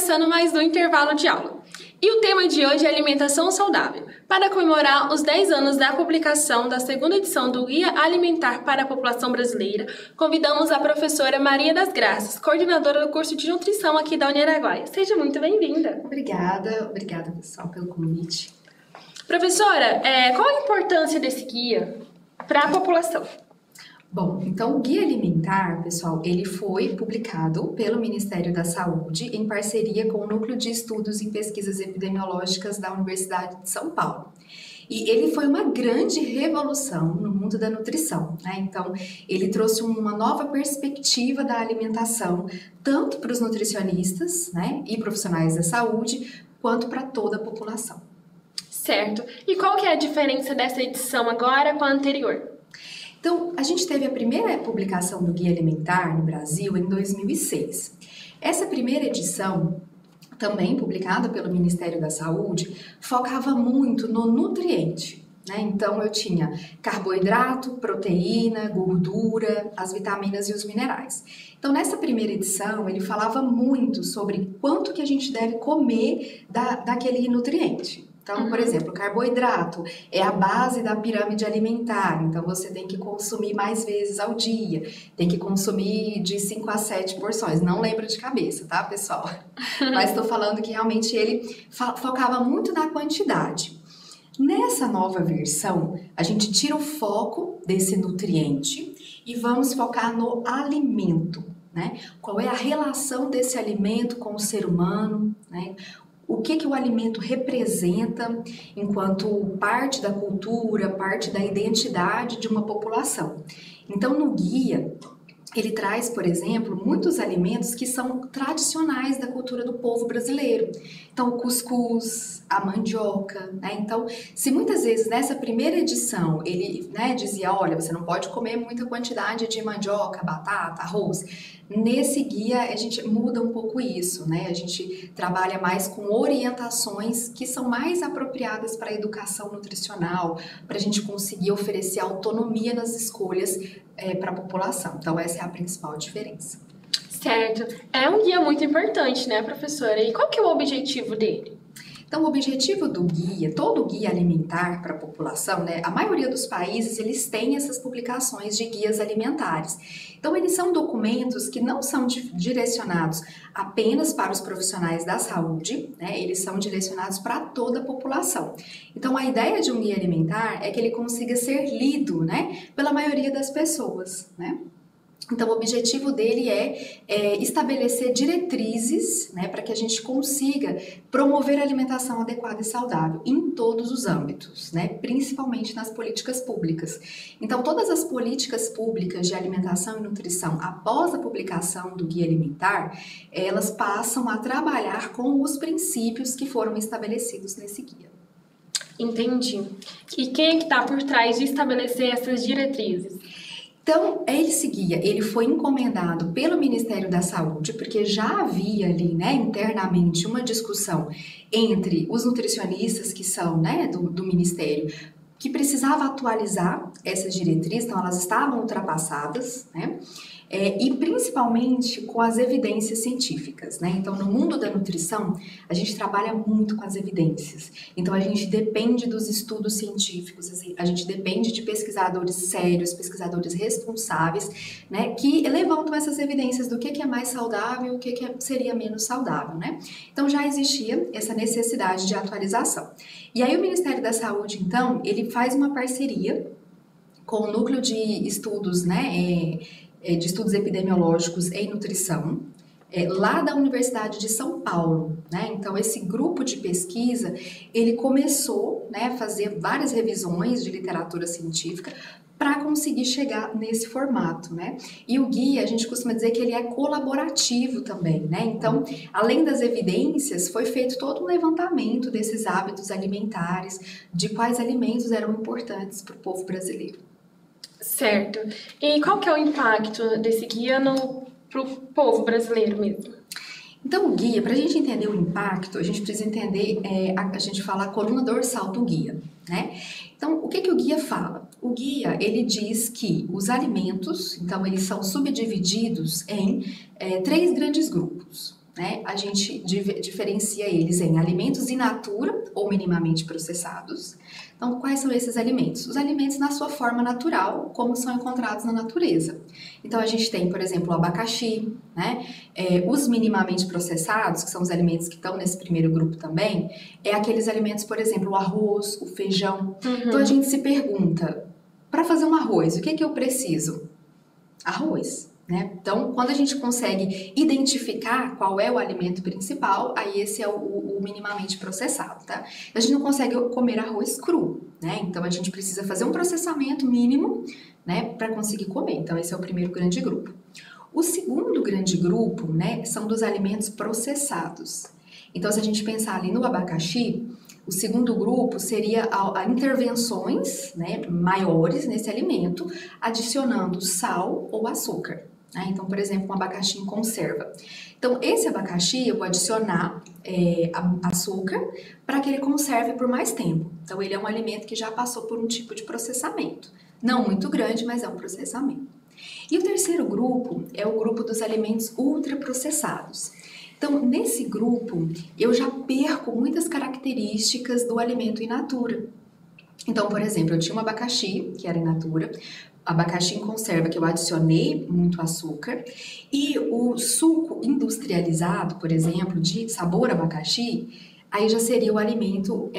começando mais um intervalo de aula. E o tema de hoje é alimentação saudável. Para comemorar os 10 anos da publicação da segunda edição do Guia Alimentar para a População Brasileira, convidamos a professora Maria das Graças, coordenadora do curso de nutrição aqui da Uniaraguaia. Seja muito bem-vinda. Obrigada pessoal pelo convite. Professora, qual a importância desse guia para a população? Bom, então o Guia Alimentar, pessoal, ele foi publicado pelo Ministério da Saúde em parceria com o Núcleo de Estudos em Pesquisas Epidemiológicas da Universidade de São Paulo. E ele foi uma grande revolução no mundo da nutrição, né? Então, ele trouxe uma nova perspectiva da alimentação, tanto para os nutricionistas, né, e profissionais da saúde, quanto para toda a população. Certo. E qual que é a diferença dessa edição agora com a anterior? Então, a gente teve a primeira publicação do Guia Alimentar no Brasil em 2006. Essa primeira edição, também publicada pelo Ministério da Saúde, focava muito no nutriente, né? Então, eu tinha carboidrato, proteína, gordura, as vitaminas e os minerais. Então, nessa primeira edição, ele falava muito sobre quanto que a gente deve comer daquele nutriente. Então, por exemplo, o carboidrato é a base da pirâmide alimentar, então você tem que consumir mais vezes ao dia, tem que consumir de 5 a 7 porções, não lembro de cabeça, tá, pessoal? Mas estou falando que realmente ele focava muito na quantidade. Nessa nova versão, a gente tira o foco desse nutriente e vamos focar no alimento, né? Qual é a relação desse alimento com o ser humano, né? O que o alimento representa enquanto parte da cultura, parte da identidade de uma população. Então, no guia, ele traz, por exemplo, muitos alimentos que são tradicionais da cultura do povo brasileiro. Então, o cuscuz, a mandioca, né? Então, se muitas vezes nessa primeira edição ele, né, dizia, olha, você não pode comer muita quantidade de mandioca, batata, arroz. Nesse guia a gente muda um pouco isso, né? A gente trabalha mais com orientações que são mais apropriadas para a educação nutricional, para a gente conseguir oferecer autonomia nas escolhas para a população. Então, essa é a principal diferença. Certo. É um guia muito importante, né, professora? E qual que é o objetivo dele? Então, o objetivo do guia, todo o guia alimentar para a população, né, a maioria dos países, eles têm essas publicações de guias alimentares. Então, eles são documentos que não são direcionados apenas para os profissionais da saúde, né, eles são direcionados para toda a população. Então, a ideia de um guia alimentar é que ele consiga ser lido, né, pela maioria das pessoas, né? Então, o objetivo dele é estabelecer diretrizes, né, para que a gente consiga promover a alimentação adequada e saudável em todos os âmbitos, né, principalmente nas políticas públicas. Então, todas as políticas públicas de alimentação e nutrição, após a publicação do Guia Alimentar, elas passam a trabalhar com os princípios que foram estabelecidos nesse guia. Entendi. E quem é que está por trás de estabelecer essas diretrizes? Então, esse guia, ele foi encomendado pelo Ministério da Saúde, porque já havia ali, né, internamente uma discussão entre os nutricionistas que são, né, do Ministério, que precisava atualizar essas diretrizes, então elas estavam ultrapassadas, né? E principalmente com as evidências científicas, né? Então, no mundo da nutrição, a gente trabalha muito com as evidências. Então, a gente depende dos estudos científicos, a gente depende de pesquisadores sérios, pesquisadores responsáveis, né? Que levantam essas evidências do que é mais saudável, o que seria menos saudável, né? Então, já existia essa necessidade de atualização. E aí, o Ministério da Saúde, então, ele faz uma parceria com o Núcleo de Estudos, né? De estudos epidemiológicos em nutrição, lá da Universidade de São Paulo, né? Então, esse grupo de pesquisa, ele começou, né, a fazer várias revisões de literatura científica para conseguir chegar nesse formato, né? E o guia, a gente costuma dizer que ele é colaborativo também, né? Então, além das evidências, foi feito todo um levantamento desses hábitos alimentares, de quais alimentos eram importantes para o povo brasileiro. Certo. E qual que é o impacto desse guia para o povo brasileiro mesmo? Então, o guia, para a gente entender o impacto, a gente precisa entender, a gente fala a coluna dorsal do guia, né? Então, o que o guia fala? O guia, ele diz que os alimentos, então, eles são subdivididos em 3 grandes grupos. né, a gente diferencia eles em alimentos in natura ou minimamente processados. Então, quais são esses alimentos? Os alimentos na sua forma natural, como são encontrados na natureza. Então, a gente tem, por exemplo, o abacaxi, né? Os minimamente processados, que são os alimentos que estão nesse primeiro grupo também, é aqueles alimentos, por exemplo, o arroz, o feijão. Então, a gente se pergunta, para fazer um arroz, o que que eu preciso? Arroz. Né? Então, quando a gente consegue identificar qual é o alimento principal, aí esse é o minimamente processado, tá? A gente não consegue comer arroz cru, né? Então, a gente precisa fazer um processamento mínimo, né, para conseguir comer. Então, esse é o primeiro grande grupo. O segundo grande grupo, né, são dos alimentos processados. Então, se a gente pensar ali no abacaxi, o segundo grupo seria a intervenções, né, maiores nesse alimento, adicionando sal ou açúcar. Então, por exemplo, um abacaxi em conserva. Então, esse abacaxi eu vou adicionar açúcar para que ele conserve por mais tempo. Então, ele é um alimento que já passou por um tipo de processamento. Não muito grande, mas é um processamento. E o terceiro grupo é o grupo dos alimentos ultraprocessados. Então, nesse grupo, eu já perco muitas características do alimento in natura. Então, por exemplo, eu tinha um abacaxi, que era in natura, abacaxi em conserva, que eu adicionei muito açúcar, e o suco industrializado, por exemplo, de sabor abacaxi, aí já seria o alimento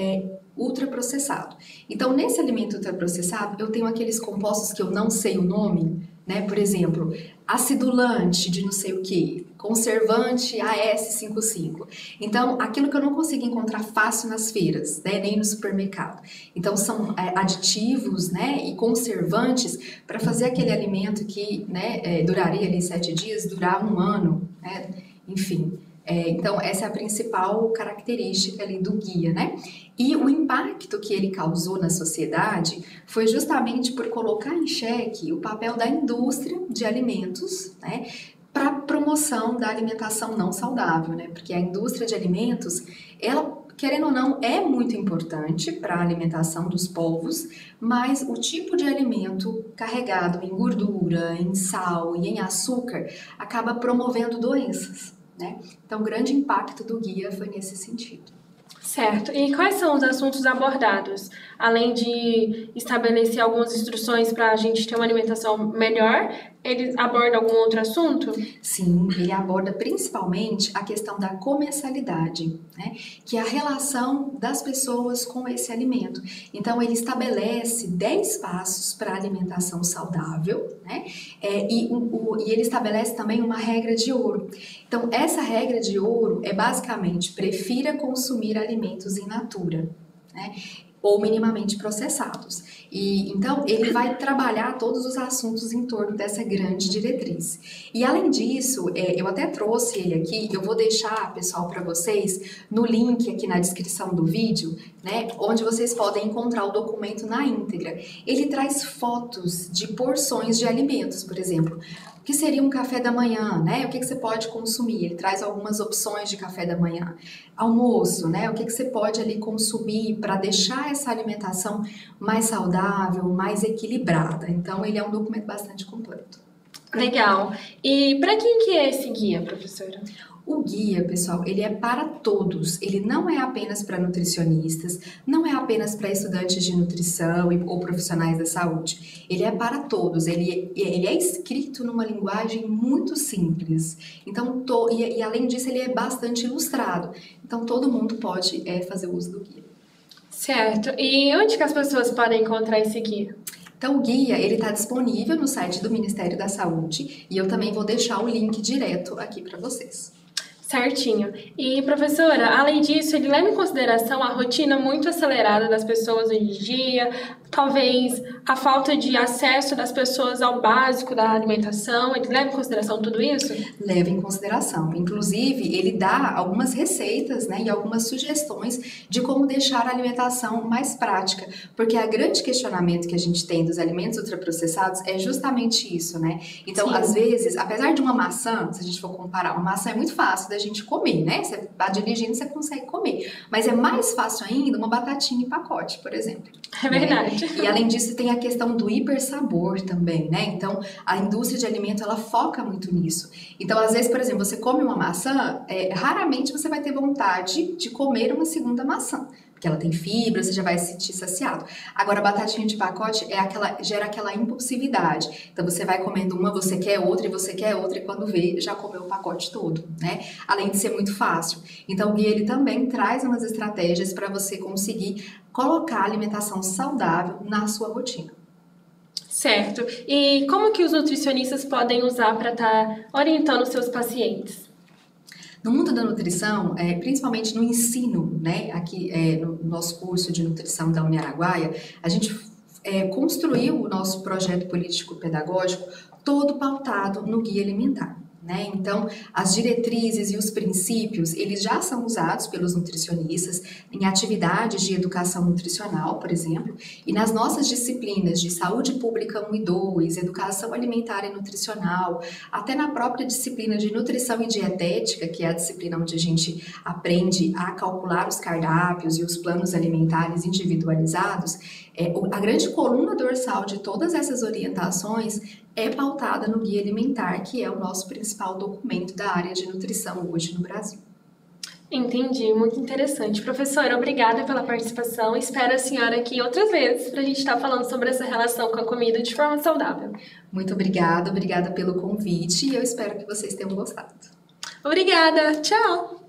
ultraprocessado. Então, nesse alimento ultraprocessado, eu tenho aqueles compostos que eu não sei o nome, né? Por exemplo, acidulante de não sei o que, conservante AS55. Então, aquilo que eu não consigo encontrar fácil nas feiras, né? Nem no supermercado. Então, são aditivos, né? E conservantes para fazer aquele alimento que, né, duraria ali 7 dias, durar 1 ano, né? Enfim. Então, essa é a principal característica ali do guia, né? E o impacto que ele causou na sociedade foi justamente por colocar em xeque o papel da indústria de alimentos, né? Para promoção da alimentação não saudável, né? Porque a indústria de alimentos, ela, querendo ou não, é muito importante para a alimentação dos povos, mas o tipo de alimento carregado em gordura, em sal e em açúcar acaba promovendo doenças. Né? Então, o grande impacto do guia foi nesse sentido. Certo. E quais são os assuntos abordados? Além de estabelecer algumas instruções para a gente ter uma alimentação melhor, ele aborda algum outro assunto? Sim, ele aborda principalmente a questão da comensalidade, né? Que é a relação das pessoas com esse alimento. Então, ele estabelece 10 passos para a alimentação saudável, né? E ele estabelece também uma regra de ouro. Então, essa regra de ouro é basicamente: prefira consumir alimentos in natura, né? Ou minimamente processados. E então ele vai trabalhar todos os assuntos em torno dessa grande diretriz. E além disso, eu até trouxe ele aqui, eu vou deixar, pessoal, para vocês no link aqui na descrição do vídeo, né, onde vocês podem encontrar o documento na íntegra. Ele traz fotos de porções de alimentos, por exemplo. O que seria um café da manhã, né? O que você pode consumir? Ele traz algumas opções de café da manhã. Almoço, né? O que você pode ali consumir para deixar essa alimentação mais saudável, mais equilibrada. Então, ele é um documento bastante completo. Legal. E para quem que é esse guia, professora? O guia, pessoal, ele é para todos. Ele não é apenas para nutricionistas, não é apenas para estudantes de nutrição ou profissionais da saúde. Ele é para todos. Ele é escrito numa linguagem muito simples. Então, e além disso, ele é bastante ilustrado. Então, todo mundo pode fazer uso do guia. Certo. E onde que as pessoas podem encontrar esse guia? Então, o guia, ele está disponível no site do Ministério da Saúde e eu também vou deixar o link direto aqui para vocês. Certinho. E, professora, além disso, ele leva em consideração a rotina muito acelerada das pessoas hoje em dia, talvez a falta de acesso das pessoas ao básico da alimentação, ele leva em consideração tudo isso? Leva em consideração. Inclusive, ele dá algumas receitas, né, e algumas sugestões de como deixar a alimentação mais prática, porque o grande questionamento que a gente tem dos alimentos ultraprocessados é justamente isso, né? Então, Sim. Às vezes, apesar de uma maçã, se a gente for comparar, uma maçã é muito fácil da gente comer, né? Você tá dirigindo, você consegue comer. Mas é mais fácil ainda uma batatinha em pacote, por exemplo. É verdade. Né? E além disso, tem a questão do hipersabor também, né? Então, a indústria de alimento, ela foca muito nisso. Então, às vezes, por exemplo, você come uma maçã, raramente você vai ter vontade de comer uma segunda maçã. Porque ela tem fibra, você já vai se sentir saciado. Agora, a batatinha de pacote gera aquela impulsividade. Então, você vai comendo uma, você quer outra, e você quer outra, e quando vê, já comeu o pacote todo, né? Além de ser muito fácil. Então, o guia, ele também traz umas estratégias para você conseguir colocar a alimentação saudável na sua rotina. Certo. E como que os nutricionistas podem usar para estar orientando os seus pacientes? No mundo da nutrição, principalmente no ensino, né, aqui no nosso curso de nutrição da Uniaraguaia, a gente construiu o nosso projeto político-pedagógico todo pautado no guia alimentar. Né? Então, as diretrizes e os princípios, eles já são usados pelos nutricionistas em atividades de educação nutricional, por exemplo, e nas nossas disciplinas de saúde pública 1 e 2, educação alimentar e nutricional, até na própria disciplina de nutrição e dietética, que é a disciplina onde a gente aprende a calcular os cardápios e os planos alimentares individualizados, a grande coluna dorsal de todas essas orientações é pautada no Guia Alimentar, que é o nosso principal documento da área de nutrição hoje no Brasil. Entendi, muito interessante. Professora, obrigada pela participação. Espero a senhora aqui outras vezes para a gente estar falando sobre essa relação com a comida de forma saudável. Muito obrigada pelo convite e eu espero que vocês tenham gostado. Obrigada, tchau!